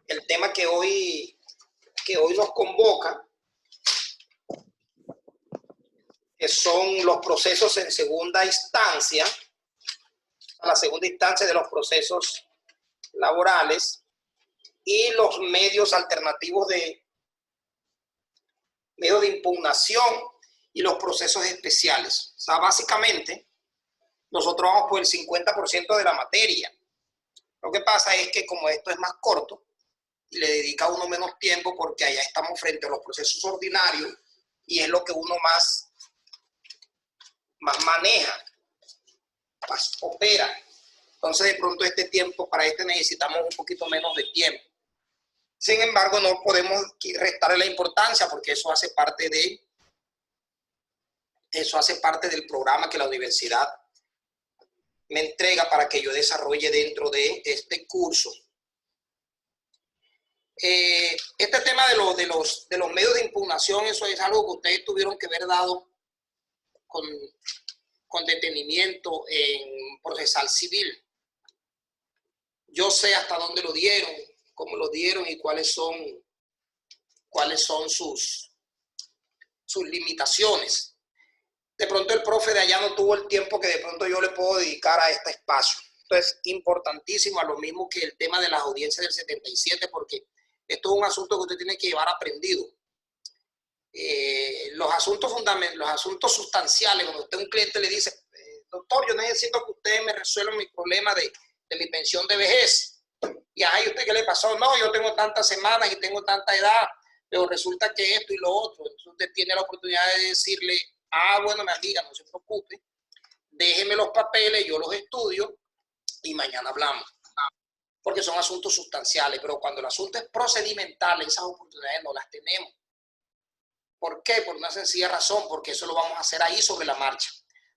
el tema que hoy nos convoca, que son los procesos en segunda instancia, la segunda instancia de los procesos laborales y los medios alternativos de impugnación y los procesos especiales. O sea, básicamente, nosotros vamos por el 50% de la materia. Lo que pasa es que como esto es más corto, y le dedica a uno menos tiempo porque allá estamos frente a los procesos ordinarios y es lo que uno más maneja, más opera. Entonces, de pronto, este tiempo, para necesitamos un poquito menos de tiempo. Sin embargo, no podemos restarle la importancia porque eso hace parte del programa que la universidad me entrega para que yo desarrolle dentro de este curso. Este tema de los medios de impugnación, eso es algo que ustedes tuvieron que haber dado con detenimiento en procesal civil. Yo sé hasta dónde lo dieron, cómo lo dieron y cuáles son sus limitaciones. De pronto el profe de allá no tuvo el tiempo que de pronto yo le puedo dedicar a este espacio. Esto es importantísimo, a lo mismo que el tema de las audiencias del 77, porque esto es un asunto que usted tiene que llevar aprendido. Los asuntos sustanciales, cuando usted a un cliente le dice, doctor, yo necesito que usted me resuelva mi problema de mi pensión de vejez. Y ahí, ¿usted qué le pasó? No, yo tengo tantas semanas y tengo tanta edad, pero resulta que esto y lo otro. Entonces usted tiene la oportunidad de decirle, bueno, mi amiga, no se preocupe, déjeme los papeles, yo los estudio y mañana hablamos. Porque son asuntos sustanciales, pero cuando el asunto es procedimental, esas oportunidades no las tenemos. ¿Por qué? Por una sencilla razón, porque eso lo vamos a hacer ahí sobre la marcha.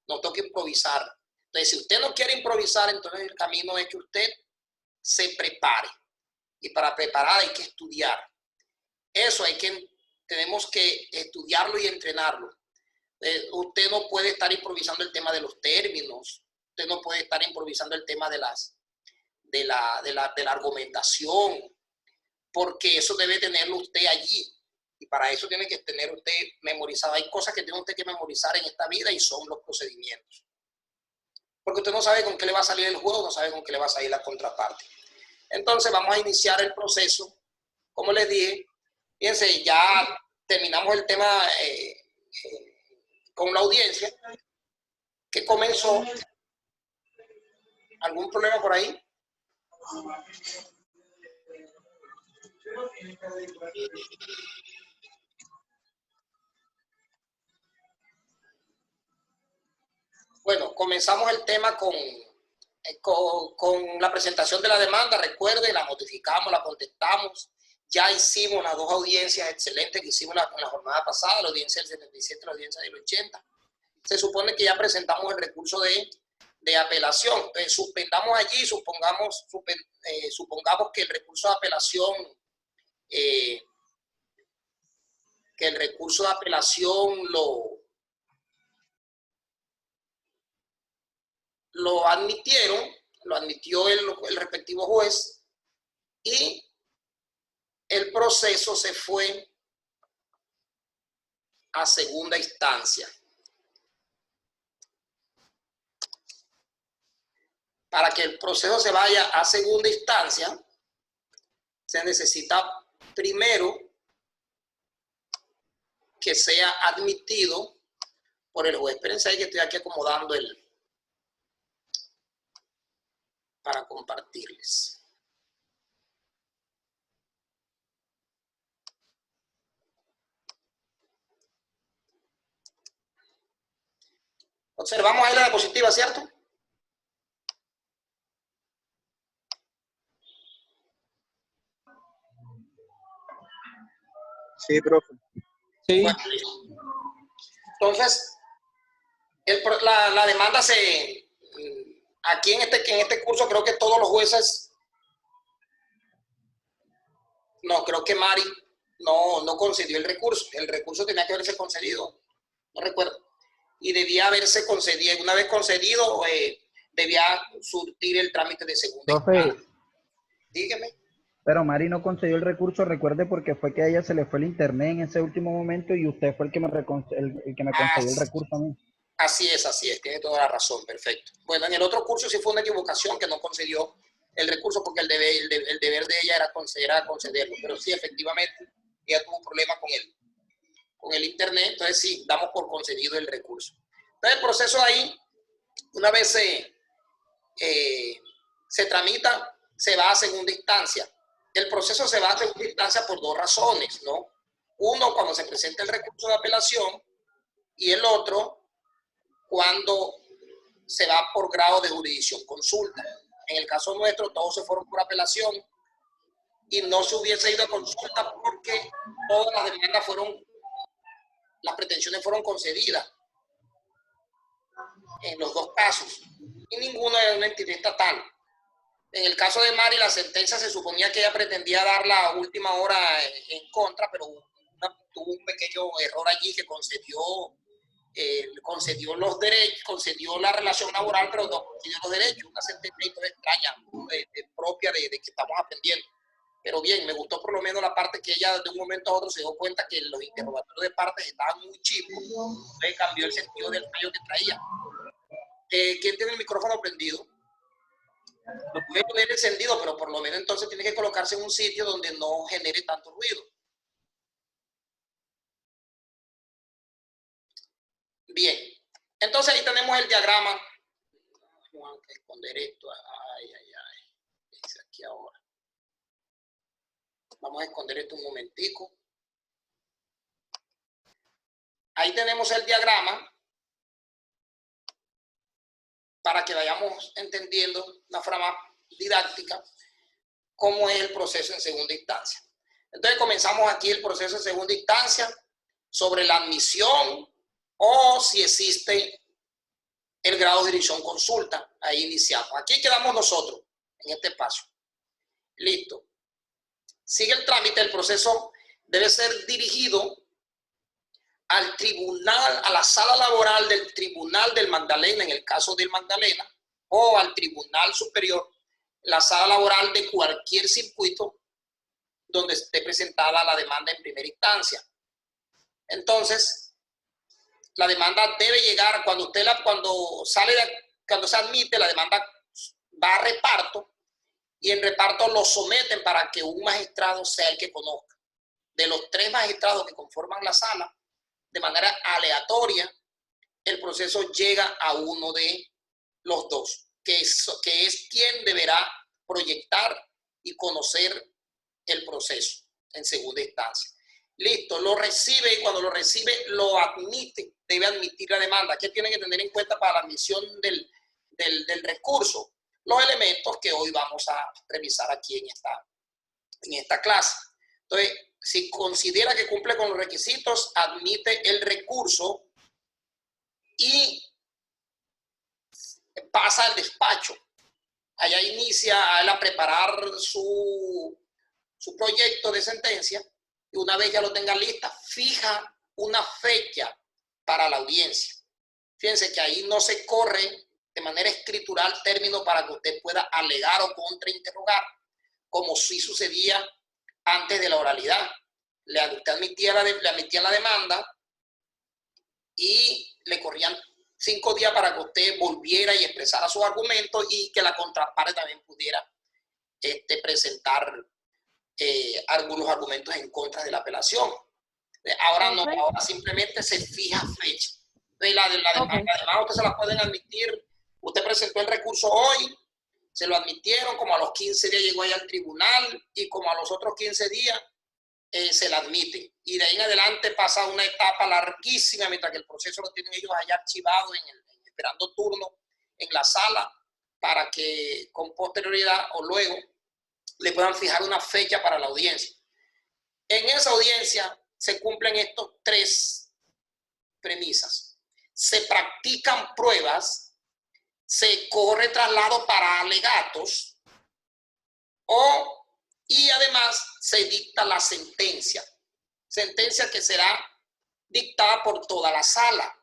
No toca improvisar. Entonces, si usted no quiere improvisar, entonces el camino es que usted se prepare. Y para preparar hay que estudiar. Eso tenemos que estudiarlo y entrenarlo. Usted no puede estar improvisando el tema de los términos. Usted no puede estar improvisando el tema de la argumentación, porque eso debe tenerlo usted allí. Y para eso tiene que tener usted memorizado. Hay cosas que tiene usted que memorizar en esta vida y son los procedimientos. Porque usted no sabe con qué le va a salir el juego, no sabe con qué le va a salir la contraparte. Entonces vamos a iniciar el proceso. Como les dije, fíjense, ya terminamos el tema con la audiencia que comenzó. ¿Algún problema por ahí? Bueno, comenzamos el tema con la presentación de la demanda. Recuerden, la modificamos, la contestamos. Ya hicimos las dos audiencias excelentes que hicimos en la jornada pasada, la audiencia del 77 y la audiencia del 80. Se supone que ya presentamos el recurso de apelación. Entonces, suspendamos allí, supongamos que el recurso de apelación, lo admitió el respectivo juez y el proceso se fue a segunda instancia. Para que el proceso se vaya a segunda instancia, se necesita primero que sea admitido por el juez. Espérense ahí que estoy aquí acomodando para compartirles. Observamos ahí la diapositiva, ¿cierto? Sí, profe. Sí. Bueno, entonces, la demanda aquí en este curso creo que todos los jueces, no, creo que Mari no concedió el recurso. El recurso tenía que haberse concedido, no recuerdo. Y debía haberse concedido, una vez concedido, debía surtir el trámite de segunda instancia. Dígame. Pero Mari no concedió el recurso, recuerde, porque fue que a ella se le fue el internet en ese último momento y usted fue el que el que me concedió el recurso a mí. Así es, tiene toda la razón, perfecto. Bueno, en el otro curso sí fue una equivocación que no concedió el recurso porque el deber de ella era concederlo, pero sí, efectivamente, ella tuvo un problema con el internet, entonces sí, damos por concedido el recurso. Entonces el proceso ahí, una vez se tramita, se va a segunda instancia. El proceso se va a segunda instancia por dos razones, ¿no? Uno, cuando se presenta el recurso de apelación, y el otro, cuando se va por grado de jurisdicción consulta. En el caso nuestro, todos se fueron por apelación y no se hubiese ido a consulta porque todas las demandas las pretensiones fueron concedidas en los dos casos y ninguno es una entidad estatal. En el caso de Mari, la sentencia se suponía que ella pretendía dar la última hora en contra, pero tuvo un pequeño error allí que concedió los derechos, concedió la relación laboral, pero no concedió los derechos. Una sentencia extraña, propia de que estamos aprendiendo. Pero bien, me gustó por lo menos la parte que ella de un momento a otro se dio cuenta que los interrogatorios de partes estaban muy chicos, entonces cambió el sentido del fallo que traía. ¿Quién tiene el micrófono prendido? Lo puede tener encendido, pero por lo menos entonces tiene que colocarse en un sitio donde no genere tanto ruido. Bien, entonces ahí tenemos el diagrama. Vamos a esconder esto. Ay. Dice aquí ahora. Vamos a esconder esto un momentico. Ahí tenemos el diagrama para que vayamos entendiendo de una forma didáctica cómo es el proceso en segunda instancia. Entonces comenzamos aquí el proceso en segunda instancia sobre la admisión o si existe el grado de jurisdicción consulta. Ahí iniciamos. Aquí quedamos nosotros en este espacio. Listo. Sigue el trámite, el proceso debe ser dirigido al tribunal, a la sala laboral del Tribunal del Magdalena, en el caso del Magdalena, o al Tribunal Superior, la sala laboral de cualquier circuito donde esté presentada la demanda en primera instancia. Entonces, la demanda debe llegar cuando se admite, la demanda va a reparto y en reparto lo someten para que un magistrado sea el que conozca. De los 3 magistrados que conforman la sala, de manera aleatoria, el proceso llega a uno de los dos, que es quien deberá proyectar y conocer el proceso en segunda instancia. Listo, lo recibe y cuando lo recibe lo admite, debe admitir la demanda. ¿Qué tienen que tener en cuenta para la admisión del recurso? Los elementos que hoy vamos a revisar aquí en esta clase. Entonces, si considera que cumple con los requisitos, admite el recurso y pasa al despacho. Allá inicia a preparar su proyecto de sentencia y una vez ya lo tenga lista, fija una fecha para la audiencia. Fíjense que ahí no se corre de manera escritural término para que usted pueda alegar o contrainterrogar, como sí sucedía antes de la oralidad. Usted admitía la demanda y le corrían 5 días para que usted volviera y expresara sus argumentos y que la contraparte también pudiera presentar algunos argumentos en contra de la apelación. Ahora no, ahora simplemente se fija fecha. La demanda usted se la pueden admitir. Usted presentó el recurso hoy, se lo admitieron, como a los 15 días llegó ahí al tribunal y como a los otros 15 días se la admite. Y de ahí en adelante pasa una etapa larguísima mientras que el proceso lo tienen ellos allá archivado esperando turno en la sala para que con posterioridad o luego le puedan fijar una fecha para la audiencia. En esa audiencia se cumplen estos 3 premisas. Se practican pruebas, se corre traslado para alegatos y además se dicta la sentencia. Sentencia que será dictada por toda la sala,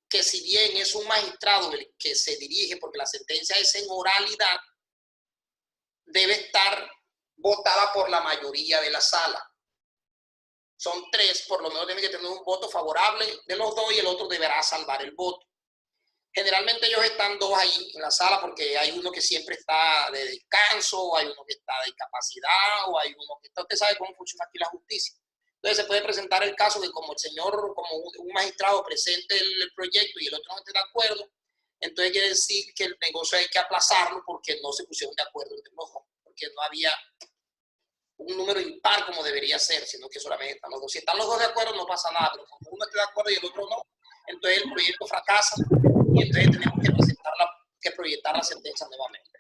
que si bien es un magistrado el que se dirige, porque la sentencia es en oralidad, debe estar votada por la mayoría de la sala. Son 3, por lo menos tienen que tener un voto favorable de los 2 y el otro deberá salvar el voto. Generalmente ellos están 2 ahí en la sala porque hay uno que siempre está de descanso, o hay uno que está de incapacidad, o hay uno que está, usted sabe cómo funciona aquí la justicia. Entonces se puede presentar el caso que como el señor, como un magistrado presente el proyecto y el otro no esté de acuerdo, entonces quiere decir que el negocio hay que aplazarlo porque no se pusieron de acuerdo entre los dos, porque no había un número impar como debería ser, sino que solamente están los dos. Si están los dos de acuerdo no pasa nada, pero como uno está de acuerdo y el otro no, entonces el proyecto fracasa y entonces tenemos que proyectar la sentencia nuevamente.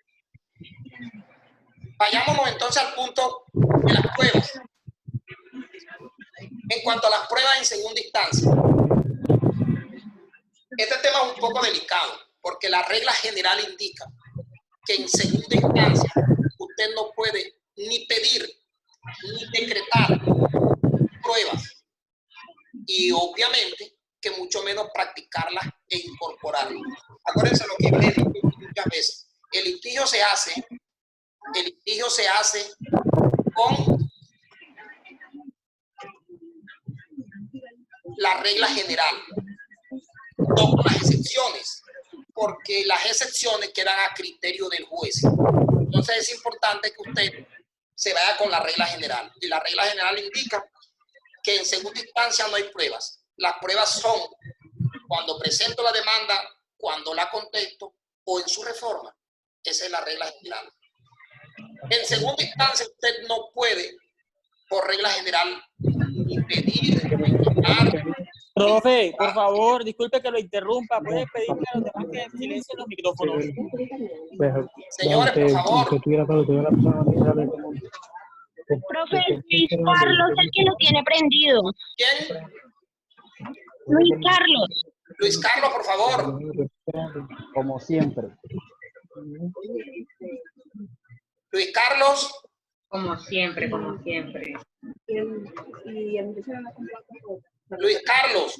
Vayámonos entonces al punto de las pruebas. En cuanto a las pruebas en segunda instancia, este tema es un poco delicado, porque la regla general indica que en segunda instancia usted no puede ni pedir ni decretar pruebas y obviamente que mucho menos practicarlas e incorporarlas. Acuérdense lo que yo les digo muchas veces, el litigio se hace con la regla general, no con las excepciones, porque las excepciones quedan a criterio del juez. Entonces es importante que usted se vaya con la regla general. Y la regla general indica que en segunda instancia no hay pruebas. Las pruebas son cuando presento la demanda, cuando la contesto o en su reforma. Esa es la regla general. En segunda instancia usted no puede, por regla general, ni pedir, ni quitar. Profe, por favor, disculpe que lo interrumpa. ¿Puede pedirle a los demás que silencien los micrófonos? Señores, por favor. Profe, Luis Carlos, el que lo tiene prendido. ¿Quién? Luis Carlos. Luis Carlos, por favor. Como siempre. Luis Carlos. Como siempre, como siempre. Luis Carlos.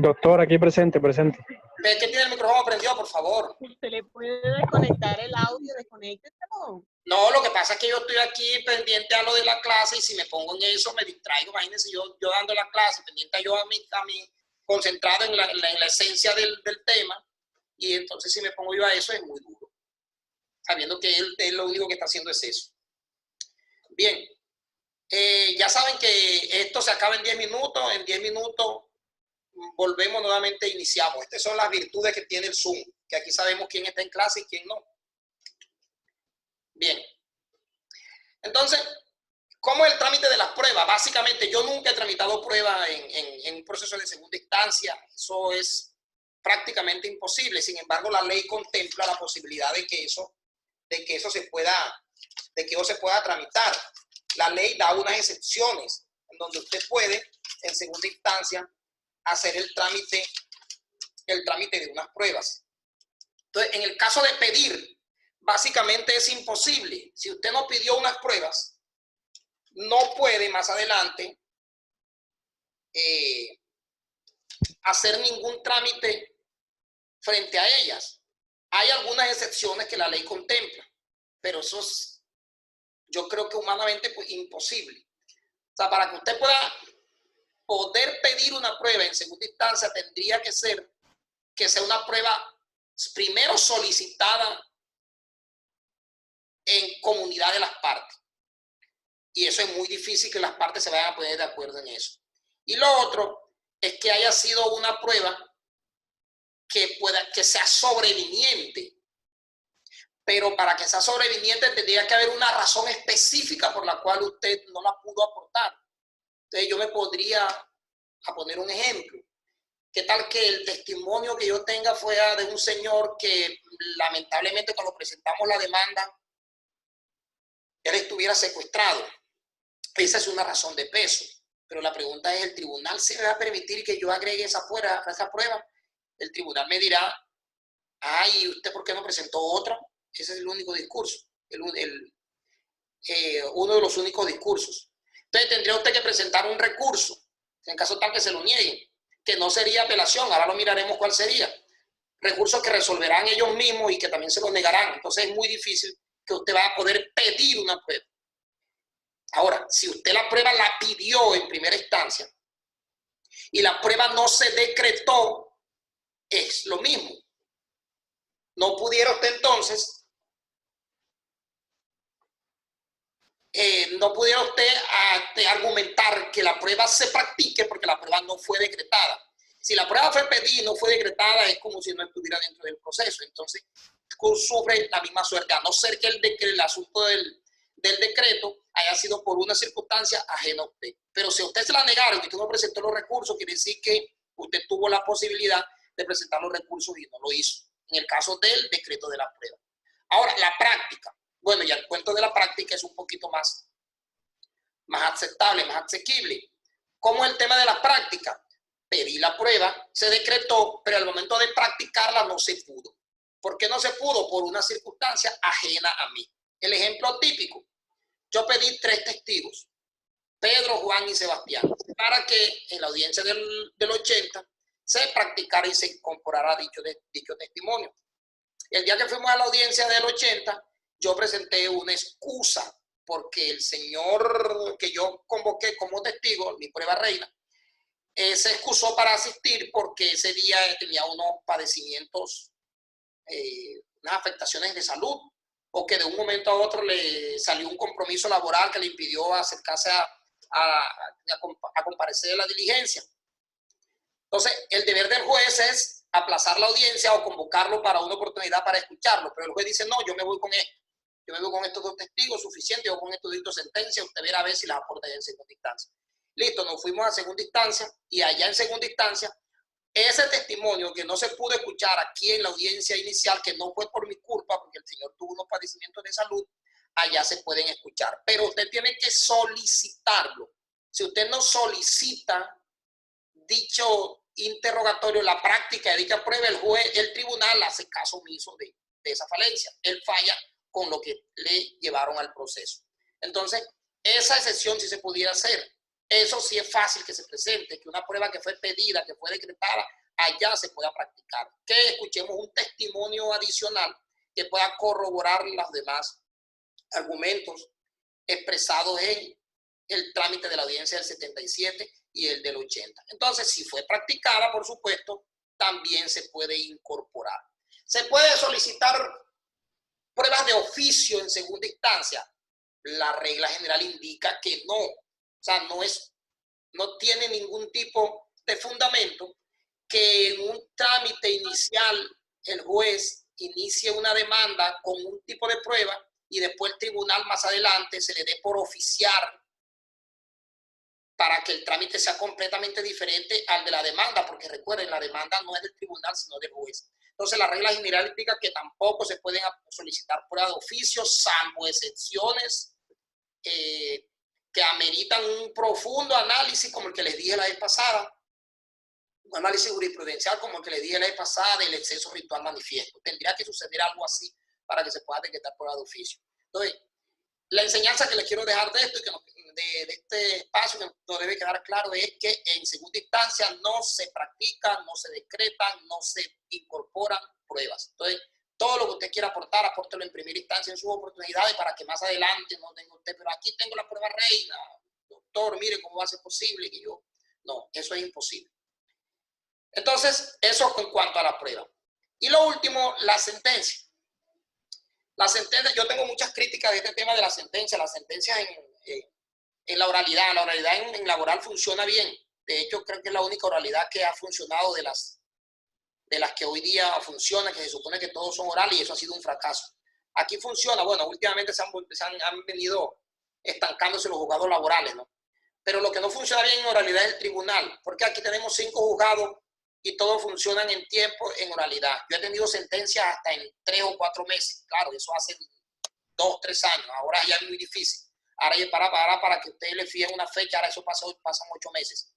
Doctor, aquí presente. ¿Ve que tiene el micrófono prendido, por favor? ¿Se le puede desconectar el audio? Desconéctelo. No, lo que pasa es que yo estoy aquí pendiente a lo de la clase y si me pongo en eso me distraigo. Imagínense yo dando la clase, pendiente yo a mí concentrado en la esencia del tema, y entonces si me pongo yo a eso es muy duro, sabiendo que él lo único que está haciendo es eso. Bien, ya saben que esto se acaba en 10 minutos, en 10 minutos volvemos nuevamente, iniciamos. Estas son las virtudes que tiene el Zoom, que aquí sabemos quién está en clase y quién no. Bien, entonces, ¿cómo es el trámite de las pruebas? Básicamente, yo nunca he tramitado pruebas en un proceso de segunda instancia. Eso es prácticamente imposible. Sin embargo, la ley contempla la posibilidad de que eso se pueda tramitar. La ley da unas excepciones en donde usted puede, en segunda instancia, hacer el trámite de unas pruebas. Entonces, en el caso de pedir, básicamente es imposible. Si usted no pidió unas pruebas, no puede más adelante hacer ningún trámite frente a ellas. Hay algunas excepciones que la ley contempla, pero eso es, yo creo que humanamente pues, imposible. O sea, para que usted pueda poder pedir una prueba en segunda instancia, tendría que sea una prueba primero solicitada en comunidad de las partes. Y eso es muy difícil que las partes se vayan a poner de acuerdo en eso. Y lo otro es que haya sido una prueba que sea sobreviniente. Pero para que sea sobreviniente tendría que haber una razón específica por la cual usted no la pudo aportar. Entonces yo me podría a poner un ejemplo. ¿Qué tal que el testimonio que yo tenga fuera de un señor que lamentablemente cuando presentamos la demanda él estuviera secuestrado? Esa es una razón de peso. Pero la pregunta es, ¿el tribunal se va a permitir que yo agregue esa prueba? El tribunal me dirá, ay, ¿usted por qué no presentó otra? Ese es el único discurso, uno de los únicos discursos. Entonces tendría usted que presentar un recurso, en caso tal que se lo nieguen, que no sería apelación, ahora lo miraremos cuál sería. Recursos que resolverán ellos mismos y que también se lo negarán. Entonces es muy difícil que usted va a poder pedir una prueba. Ahora, si usted la prueba la pidió en primera instancia y la prueba no se decretó, es lo mismo. No pudiera usted entonces, argumentar que la prueba se practique porque la prueba no fue decretada. Si la prueba fue pedida y no fue decretada, es como si no estuviera dentro del proceso. Entonces, sufre la misma suerte, a no ser que el asunto del decreto haya sido por una circunstancia ajena a usted. Pero si a usted se la negaron y usted no presentó los recursos, quiere decir que usted tuvo la posibilidad de presentar los recursos y no lo hizo, en el caso del decreto de la prueba. Ahora, la práctica. Bueno, ya el cuento de la práctica es un poquito más aceptable, más asequible. ¿Cómo es el tema de la práctica? Pedí la prueba, se decretó, pero al momento de practicarla no se pudo. ¿Por qué no se pudo? Por una circunstancia ajena a mí. El ejemplo típico. Yo pedí 3 testigos, Pedro, Juan y Sebastián, para que en la audiencia del 80 se practicara y se incorporara dicho testimonio. El día que fuimos a la audiencia del 80, yo presenté una excusa porque el señor que yo convoqué como testigo, mi prueba reina, se excusó para asistir porque ese día tenía unos padecimientos, unas afectaciones de salud, o que de un momento a otro le salió un compromiso laboral que le impidió acercarse a comparecer a la diligencia. Entonces, el deber del juez es aplazar la audiencia o convocarlo para una oportunidad para escucharlo, pero el juez dice, no, yo me voy con esto. Yo me voy con estos 2 testigos suficientes, o con estos 2 sentencias, usted verá a ver si las aporta en segunda instancia. Listo, nos fuimos a segunda instancia y allá en segunda instancia, ese testimonio que no se pudo escuchar aquí en la audiencia inicial, que no fue por mi culpa, porque el señor tuvo unos padecimientos de salud, allá se pueden escuchar. Pero usted tiene que solicitarlo. Si usted no solicita dicho interrogatorio, la práctica de dicha prueba, el tribunal hace caso omiso de esa falencia. Él falla con lo que le llevaron al proceso. Entonces, esa excepción sí se pudiera hacer. Eso sí es fácil que se presente, que una prueba que fue pedida, que fue decretada, allá se pueda practicar. Que escuchemos un testimonio adicional que pueda corroborar los demás argumentos expresados en el trámite de la audiencia del 77 y el del 80. Entonces, si fue practicada, por supuesto, también se puede incorporar. Se puede solicitar pruebas de oficio en segunda instancia. La regla general indica que no. O sea, no tiene ningún tipo de fundamento que en un trámite inicial el juez inicie una demanda con un tipo de prueba y después el tribunal más adelante se le dé por oficiar para que el trámite sea completamente diferente al de la demanda, porque recuerden, la demanda no es del tribunal, sino del juez. Entonces, la regla general indica que tampoco se pueden solicitar pruebas de oficio, salvo excepciones que ameritan un profundo análisis, como el que les dije la vez pasada, un análisis jurisprudencial como el que les dije la vez pasada del exceso ritual manifiesto. Tendría que suceder algo así para que se pueda decretar prueba de oficio. Entonces, la enseñanza que les quiero dejar de esto y que de este espacio que nos debe quedar claro es que en segunda instancia no se practican, no se decretan, no se incorporan pruebas. Entonces, todo lo que usted quiera aportar, apórtelo en primera instancia en sus oportunidades para que más adelante no tenga usted, pero aquí tengo la prueba reina, doctor, mire cómo va a ser posible que yo... No, eso es imposible. Entonces, eso en cuanto a la prueba. Y lo último, la sentencia. La sentencia, yo tengo muchas críticas de este tema de la sentencia. La sentencia en la oralidad. La oralidad en laboral funciona bien. De hecho, creo que es la única oralidad que ha funcionado de las que hoy día funcionan, que se supone que todos son orales, y eso ha sido un fracaso. Aquí funciona, bueno, últimamente han venido estancándose los juzgados laborales, ¿no? Pero lo que no funciona bien en oralidad es el tribunal, porque aquí tenemos 5 juzgados y todos funcionan en tiempo, en oralidad. Yo he tenido sentencias hasta en 3 o 4 meses. Claro, eso hace 2, 3 años. Ahora ya es muy difícil. Ahora ya para que ustedes le fíen una fecha, ahora eso pasan 8 meses.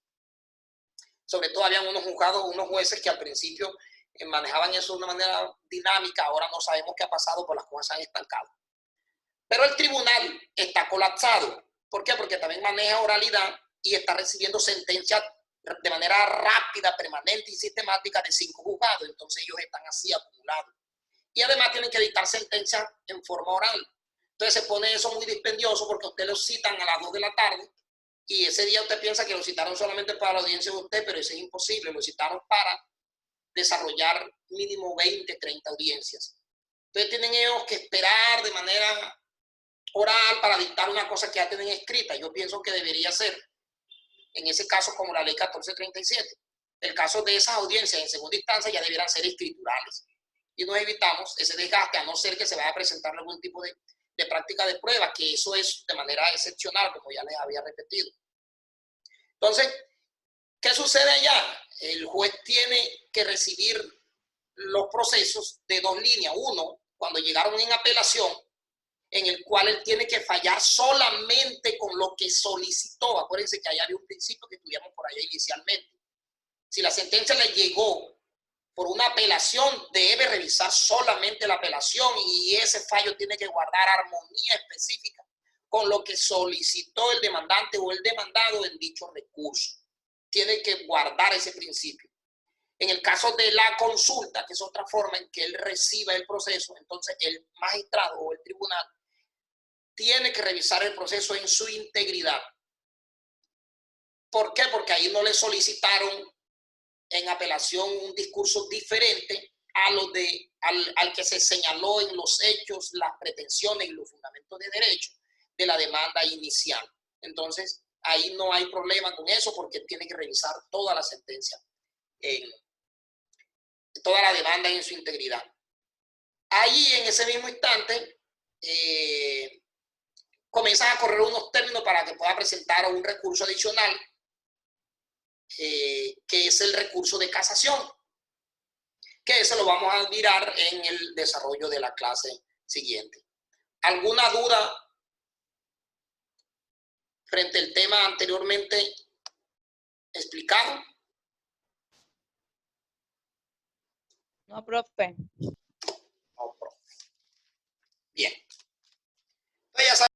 Sobre todo habían unos juzgados, unos jueces que al principio manejaban eso de una manera dinámica. Ahora no sabemos qué ha pasado, pues las cosas se han estancado. Pero el tribunal está colapsado. ¿Por qué? Porque también maneja oralidad y está recibiendo sentencias de manera rápida, permanente y sistemática de 5 juzgados. Entonces ellos están así acumulados. Y además tienen que dictar sentencias en forma oral. Entonces se pone eso muy dispendioso porque a usted lo citan a las 2 de la tarde y ese día usted piensa que lo citaron solamente para la audiencia de usted, pero eso es imposible, lo citaron para desarrollar mínimo 20, 30 audiencias. Entonces tienen ellos que esperar de manera oral para dictar una cosa que ya tienen escrita. Yo pienso que debería ser, en ese caso, como la ley 1437. El caso de esas audiencias en segunda instancia ya debieran ser escriturales. Y nos evitamos ese desgaste, a no ser que se vaya a presentar algún tipo de práctica de prueba, que eso es de manera excepcional, como ya les había repetido. Entonces, ¿qué sucede allá? El juez tiene que recibir los procesos de 2 líneas. Uno, cuando llegaron en apelación, en el cual él tiene que fallar solamente con lo que solicitó. Acuérdense que allá había un principio que estudiamos por allá inicialmente. Si la sentencia le llegó por una apelación, debe revisar solamente la apelación y ese fallo tiene que guardar armonía específica con lo que solicitó el demandante o el demandado en dicho recurso. Tiene que guardar ese principio. En el caso de la consulta, que es otra forma en que él reciba el proceso, entonces el magistrado o el tribunal tiene que revisar el proceso en su integridad. ¿Por qué? Porque ahí no le solicitaron en apelación un discurso diferente a lo al que se señaló en los hechos, las pretensiones y los fundamentos de derecho de la demanda inicial. Entonces, ahí no hay problema con eso porque tiene que revisar toda la sentencia, toda la demanda en su integridad. Ahí, en ese mismo instante, comienzan a correr unos términos para que pueda presentar un recurso adicional, que es el recurso de casación, que eso lo vamos a mirar en el desarrollo de la clase siguiente. ¿Alguna duda frente al tema anteriormente explicado? No, profe. No, profe. Bien. Entonces ya saben